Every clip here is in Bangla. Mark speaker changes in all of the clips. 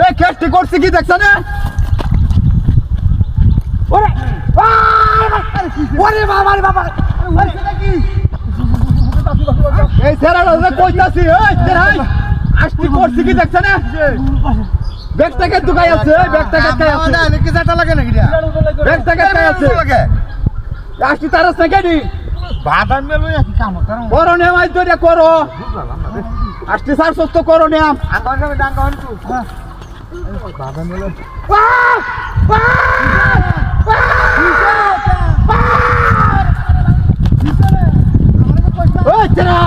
Speaker 1: এই কেটে করছি কি দেখছ না ওরে ওরে বাবা রে বাবা কি এই সেরাটা কইতাছি এই সেরাই আজকে করছি কি দেখছ না ব্যাগটাকে দুকাই আছে ব্যাগটাকে কাই আছে না নাকি জাটা লাগে নাকি ব্যাগটাকে কাই আছে আজকে তার আছে কেডি বাদাম মেলো কি কাম করো নে মাই তো করো আজকে স্যার সুস্থ করো নে আঙ্গন যাবে ডাঙ্গা হনছু বাদাম মেলো ওই তেরা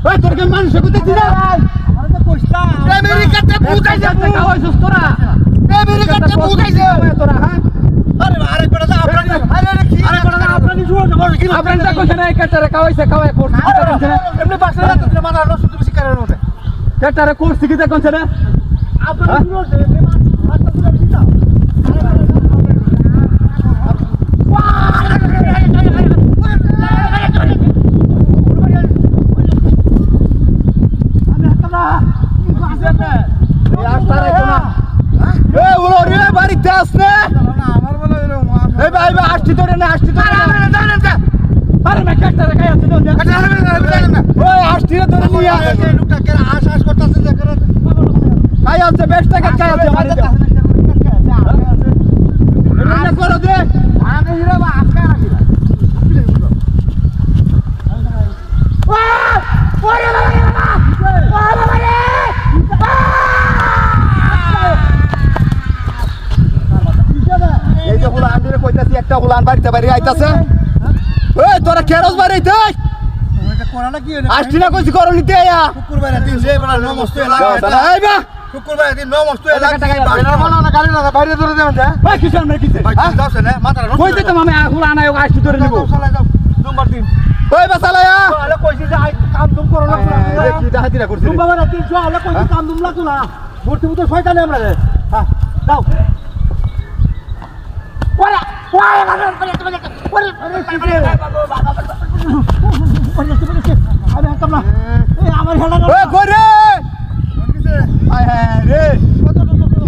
Speaker 1: ওই তোর কে মানুষ কইতেছি না আমারে কইছা আমেরিকাতে বুঝাইছে কাওয়াই সুস্থ না আমেরিকাতে বুঝাইছে তোরা হ্যাঁ আরে আরে বেটা আপনারা আরে কি আরে বেটা আপনারা শুনো কি আপনারা কইছে না কেটারে কাওয়াইছে কাওয়াই কোর্স কইছে না এমনি বাসা রাতে তোরা মাথা নষ্ট তুমি শিকারের মধ্যে কেটারে কোর্স কি দেখছেন না আপনারা শুনো এমনি মাথা পুরো বেশি দাও একটা উলান বাড়িতে বাড়ি আইতাছে ওই তোরা কেরস বাড়িতে এটা কোরাটা কি আসছি না কইছি করো নিতে আয়া শুক্রবারে দিন যে বড় নমস্ত এলাকা এই বা শুক্রবারে দিন নমস্ত এলাকা না গাড়ি না বাইরে ধরে দেন যা ভাই কিসের মে কিসে ভাই দাও না মাথা নষ্ট কইতে তো আমি উলান আয় আসছি ধরে নিব নম্বর 3 ওই বাসালায়া আলে কইছি যে কাম দুম করো না কি দাহাতিরা করছিস তুমি বাবা 300 আলে কইছি কাম দুম লাগতো না মূর্তি মতো শয়তানে আমরা হ্যাঁ দাও ওরা ওরা আমি হাঁটতাম না আমার হেলা করে রে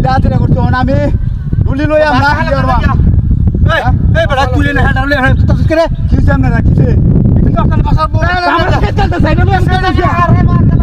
Speaker 1: দাঁড়াতে করতে আমি ডুলি লই আমরা এই বড় তুলে না হেলা তো করে কি সামনে রাখিছে কিন্তু আপনার বাসার বড় আমরা খেতে সাইডে আমি